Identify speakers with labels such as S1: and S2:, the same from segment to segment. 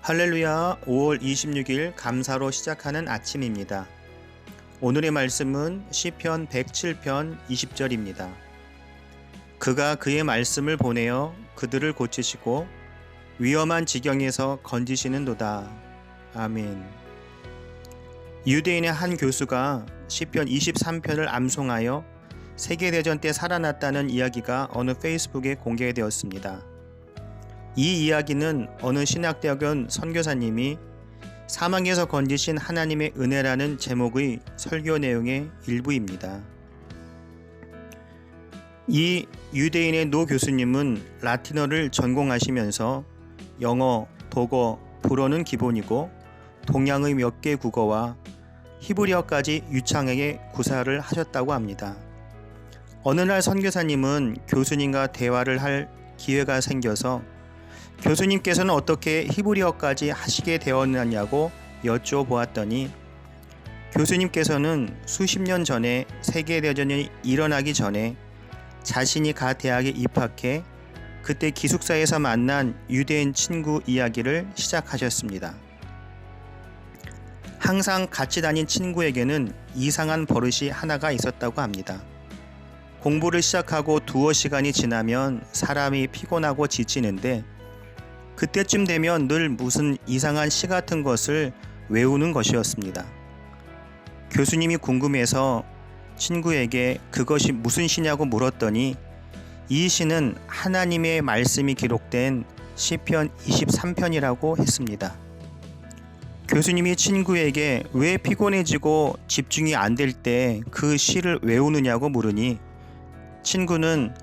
S1: 할렐루야. 5월 26일 감사로 시작하는 아침입니다. 오늘의 말씀은 시편 107편 20절입니다. 그가 그의 말씀을 보내어 그들을 고치시고 위험한 지경에서 건지시는도다. 아멘. 유대인의 한 교수가 시편 23편을 암송하여 세계대전 때 살아났다는 이야기가 어느 페이스북에 공개되었습니다. 이 이야기는 어느 신학대학원 선교사님이 사망에서 건지신 하나님의 은혜라는 제목의 설교 내용의 일부입니다. 이 유대인의 노 교수님은 라틴어를 전공하시면서 영어, 독어, 불어는 기본이고 동양의 몇 개 국어와 히브리어까지 유창하게 구사를 하셨다고 합니다. 어느 날 선교사님은 교수님과 대화를 할 기회가 생겨서 교수님께서는 어떻게 히브리어까지 하시게 되었느냐고 여쭤보았더니 교수님께서는 수십 년 전에 세계대전이 일어나기 전에 자신이 가 대학에 입학해 그때 기숙사에서 만난 유대인 친구 이야기를 시작하셨습니다. 항상 같이 다닌 친구에게는 이상한 버릇이 하나가 있었다고 합니다. 공부를 시작하고 두어 시간이 지나면 사람이 피곤하고 지치는데 그때쯤 되면 늘 무슨 이상한 시 같은 것을 외우는 것이었습니다. 교수님이 궁금해서 친구에게 그것이 무슨 시냐고 물었더니 이 시는 하나님의 말씀이 기록된 시편 23편이라고 했습니다. 교수님이 친구에게 왜 피곤해지고 집중이 안 될 때 그 시를 외우느냐고 물으니 친구는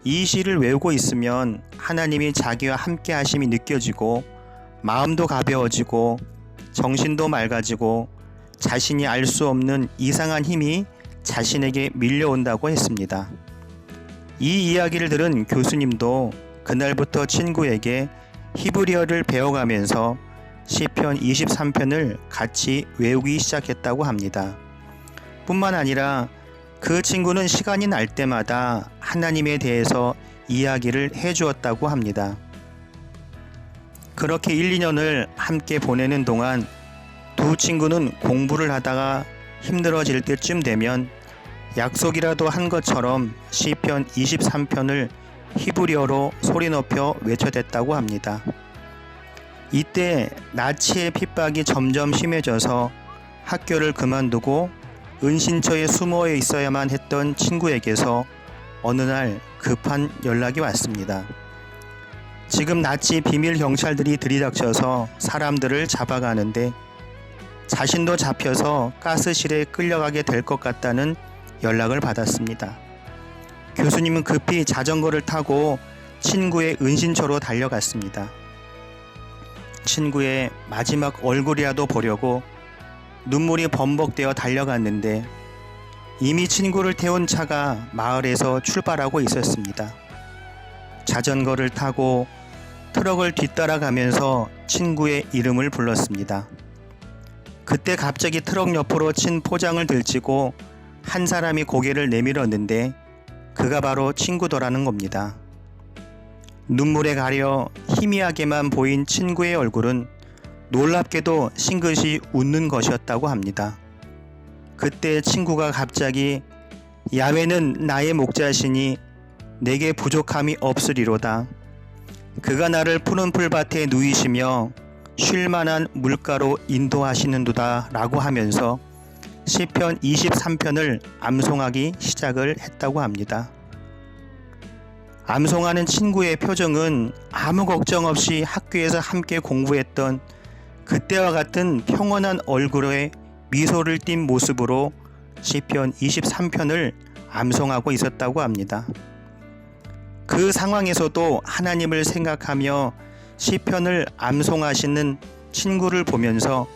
S1: 이 시를 외우고 있으면 하나님이 자기와 함께 하심이 느껴지고 마음도 가벼워지고 정신도 맑아지고 자신이 알 수 없는 이상한 힘이 자신에게 밀려온다고 했습니다. 이 이야기를 들은 교수님도 그날부터 친구에게 히브리어를 배워가면서 시편 23편을 같이 외우기 시작했다고 합니다. 뿐만 아니라 그 친구는 시간이 날 때마다 하나님에 대해서 이야기를 해주었다고 합니다. 그렇게 1, 2년을 함께 보내는 동안 두 친구는 공부를 하다가 힘들어질 때쯤 되면 약속이라도 한 것처럼 시편 23편을 히브리어로 소리 높여 외쳐댔다고 합니다. 이때 나치의 핍박이 점점 심해져서 학교를 그만두고 은신처에 숨어 있어야만 했던 친구에게서 어느 날 급한 연락이 왔습니다. 지금 나치 비밀 경찰들이 들이닥쳐서 사람들을 잡아가는데 자신도 잡혀서 가스실에 끌려가게 될 것 같다는 연락을 받았습니다. 교수님은 급히 자전거를 타고 친구의 은신처로 달려갔습니다. 친구의 마지막 얼굴이라도 보려고 눈물이 범벅되어 달려갔는데 이미 친구를 태운 차가 마을에서 출발하고 있었습니다. 자전거를 타고 트럭을 뒤따라가면서 친구의 이름을 불렀습니다. 그때 갑자기 트럭 옆으로 친 포장을 들치고 한 사람이 고개를 내밀었는데 그가 바로 친구더라는 겁니다. 눈물에 가려 희미하게만 보인 친구의 얼굴은 놀랍게도 싱긋이 웃는 것이었다고 합니다. 그때 친구가 갑자기 야훼는 나의 목자시니 내게 부족함이 없으리로다. 그가 나를 푸른 풀밭에 누이시며 쉴만한 물가로 인도하시는도다 라고 하면서 시편 23편을 암송하기 시작을 했다고 합니다. 암송하는 친구의 표정은 아무 걱정 없이 학교에서 함께 공부했던 그때와 같은 평온한 얼굴에 미소를 띤 모습으로 시편 23편을 암송하고 있었다고 합니다. 그 상황에서도 하나님을 생각하며 시편을 암송하시는 친구를 보면서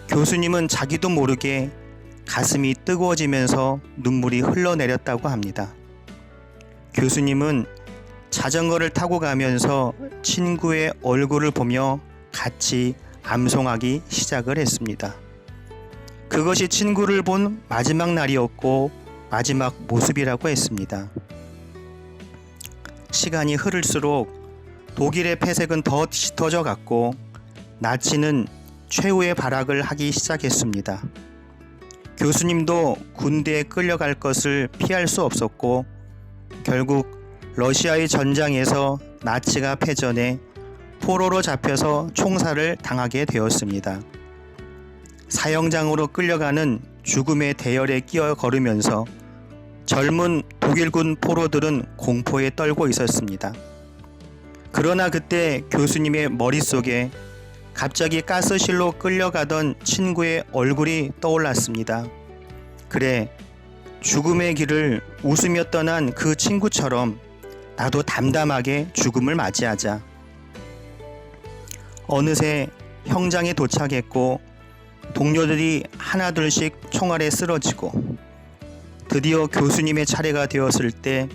S1: 교수님은 자기도 모르게 가슴이 뜨거워지면서 눈물이 흘러내렸다고 합니다. 교수님은 자전거를 타고 가면서 친구의 얼굴을 보며 같이 암송하기 시작을 했습니다. 그것이 친구를 본 마지막 날이었고 마지막 모습이라고 했습니다. 시간이 흐를수록 독일의 폐색은 더 짙어져 갔고 나치는 최후의 발악을 하기 시작했습니다. 교수님도 군대에 끌려갈 것을 피할 수 없었고 결국 러시아의 전장에서 나치가 패전해 포로로 잡혀서 총살을 당하게 되었습니다. 사형장으로 끌려가는 죽음의 대열에 끼어 걸으면서 젊은 독일군 포로들은 공포에 떨고 있었습니다. 그러나 그때 교수님의 머릿속에 갑자기 가스실로 끌려가던 친구의 얼굴이 떠올랐습니다. 그래, 죽음의 길을 웃으며 떠난 그 친구처럼 나도 담담하게 죽음을 맞이하자. 어느새 형장에 도착했고 동료들이 하나둘씩 총알에 쓰러지고 드디어 교수님의 차례가 되었을 때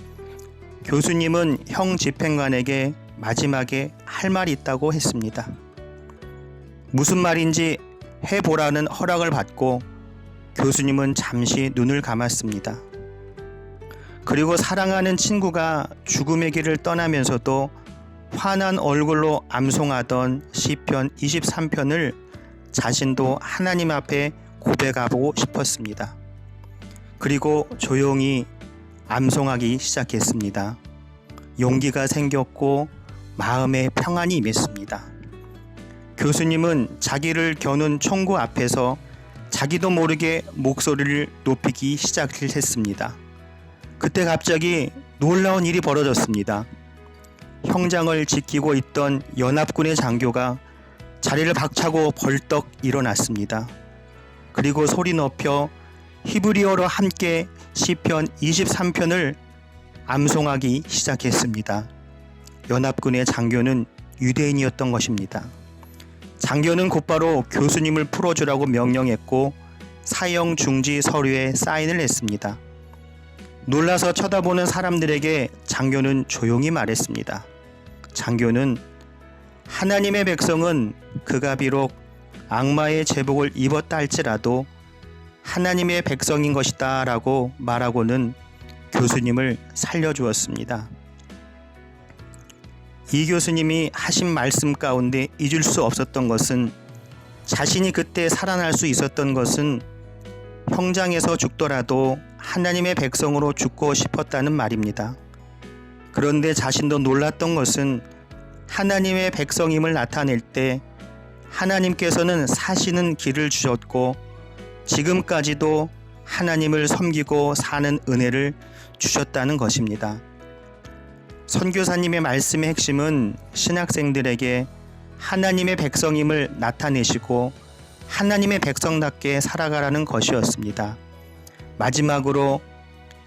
S1: 교수님은 형 집행관에게 마지막에 할 말이 있다고 했습니다. 무슨 말인지 해보라는 허락을 받고 교수님은 잠시 눈을 감았습니다. 그리고 사랑하는 친구가 죽음의 길을 떠나면서도 환한 얼굴로 암송하던 시편 23편을 자신도 하나님 앞에 고백하고 싶었습니다. 그리고 조용히 암송하기 시작했습니다. 용기가 생겼고 마음에 평안이 임했습니다. 교수님은 자기를 겨눈 총구 앞에서 자기도 모르게 목소리를 높이기 시작했습니다. 그때 갑자기 놀라운 일이 벌어졌습니다. 형장을 지키고 있던 연합군의 장교가 자리를 박차고 벌떡 일어났습니다. 그리고 소리 높여 히브리어로 함께 시편 23편을 암송하기 시작했습니다. 연합군의 장교는 유대인이었던 것입니다. 장교는 곧바로 교수님을 풀어주라고 명령했고 사형 중지 서류에 사인을 했습니다. 놀라서 쳐다보는 사람들에게 장교는 조용히 말했습니다. 장교는 하나님의 백성은 그가 비록 악마의 제복을 입었다 할지라도 하나님의 백성인 것이다 라고 말하고는 교수님을 살려주었습니다. 이 교수님이 하신 말씀 가운데 잊을 수 없었던 것은 자신이 그때 살아날 수 있었던 것은 형장에서 죽더라도 하나님의 백성으로 죽고 싶었다는 말입니다. 그런데 자신도 놀랐던 것은 하나님의 백성임을 나타낼 때 하나님께서는 사시는 길을 주셨고 지금까지도 하나님을 섬기고 사는 은혜를 주셨다는 것입니다. 선교사님의 말씀의 핵심은 신학생들에게 하나님의 백성임을 나타내시고 하나님의 백성답게 살아가라는 것이었습니다. 마지막으로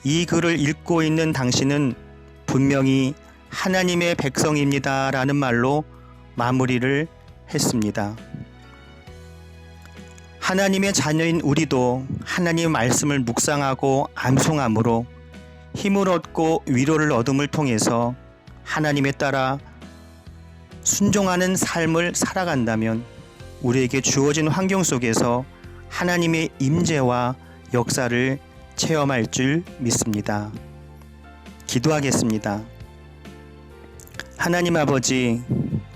S1: 이 글을 읽고 있는 당신은 분명히 하나님의 백성입니다 라는 말로 마무리를 했습니다. 하나님의 자녀인 우리도 하나님의 말씀을 묵상하고 암송함으로 힘을 얻고 위로를 얻음을 통해서 하나님에 따라 순종하는 삶을 살아간다면 우리에게 주어진 환경 속에서 하나님의 임재와 역사를 체험할 줄 믿습니다. 기도하겠습니다. 하나님 아버지,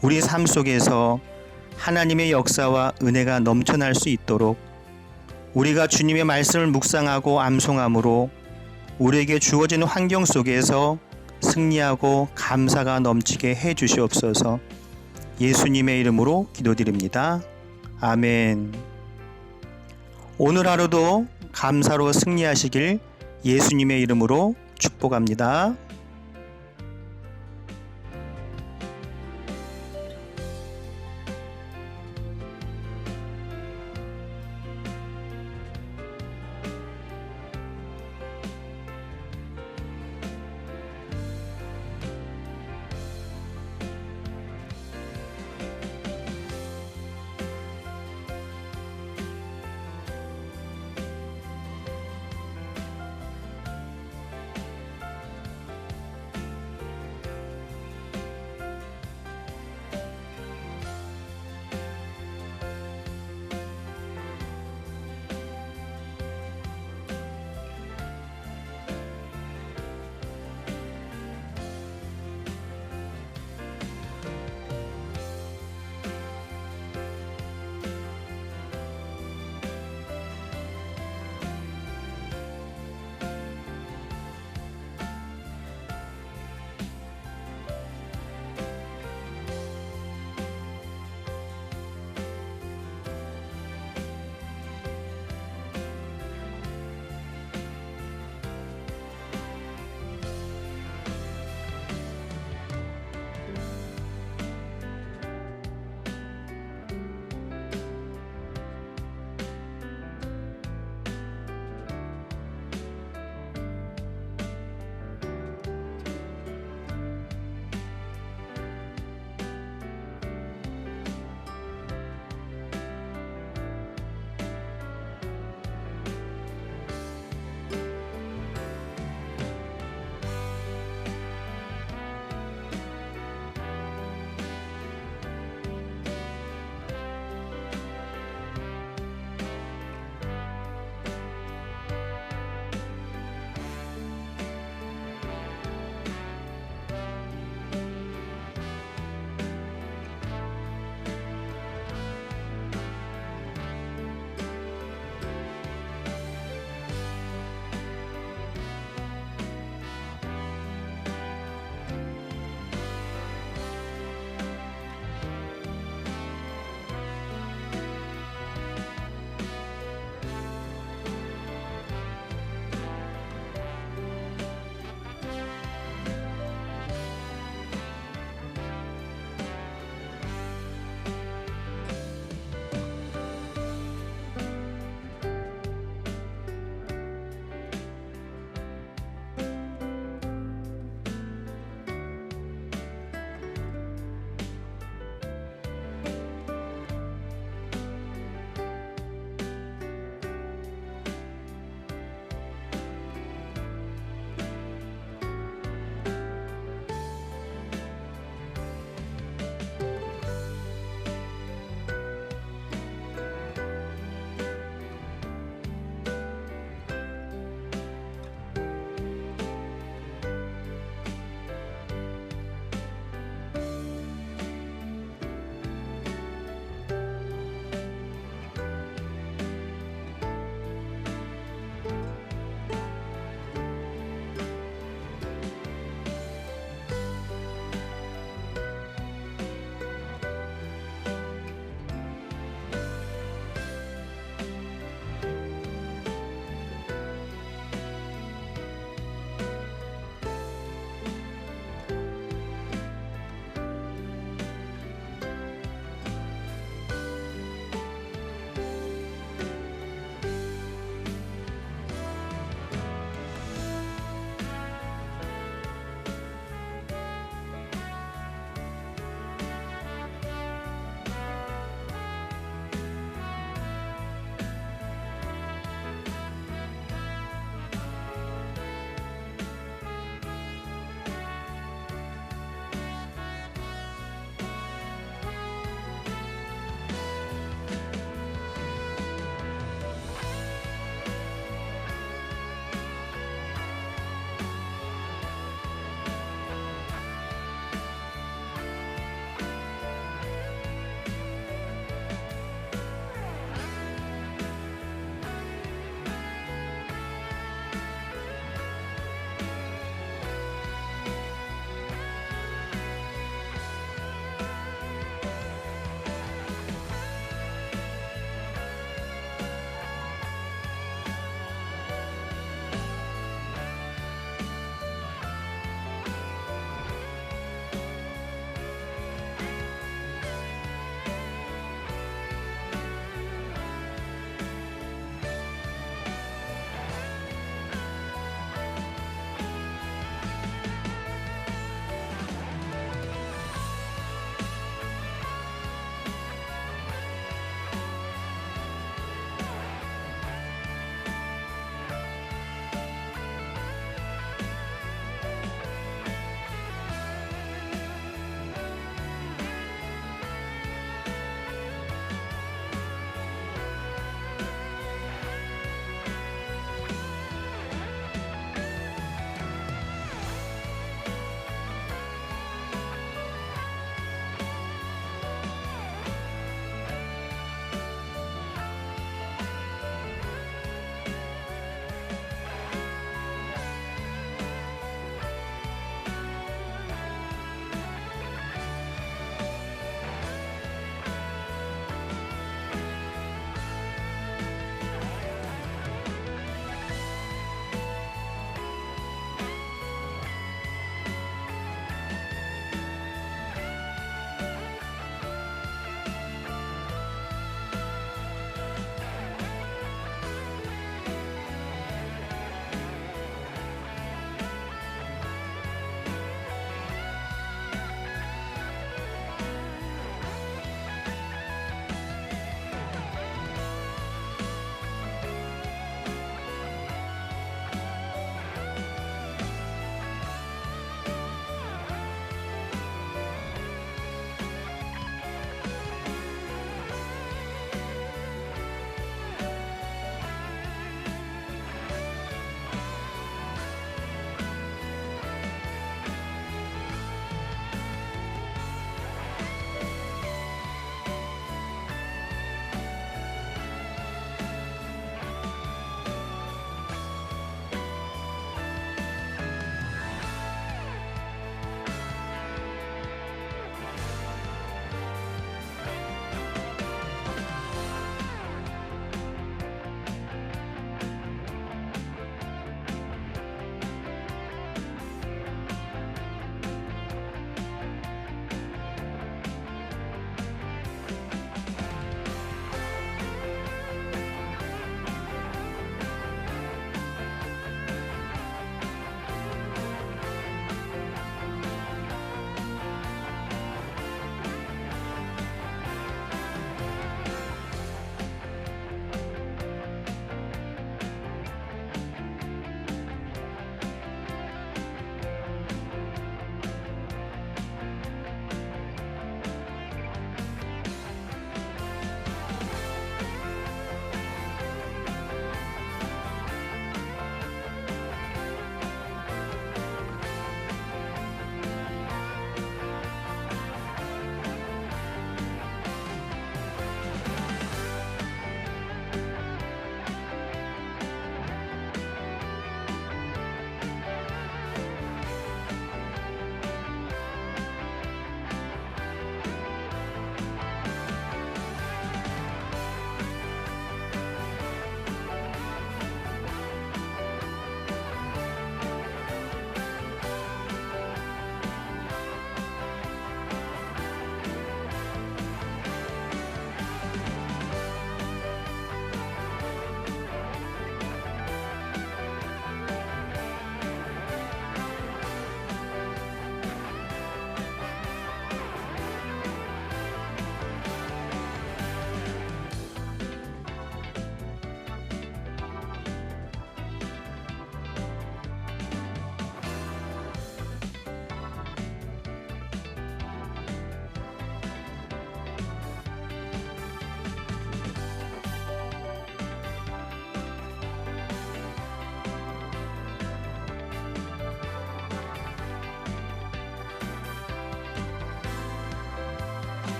S1: 우리 삶 속에서 하나님의 역사와 은혜가 넘쳐날 수 있도록 우리가 주님의 말씀을 묵상하고 암송함으로 우리에게 주어진 환경 속에서 승리하고 감사가 넘치게 해 주시옵소서. 예수님의 이름으로 기도드립니다. 아멘. 오늘 하루도 감사로 승리하시길 예수님의 이름으로 축복합니다.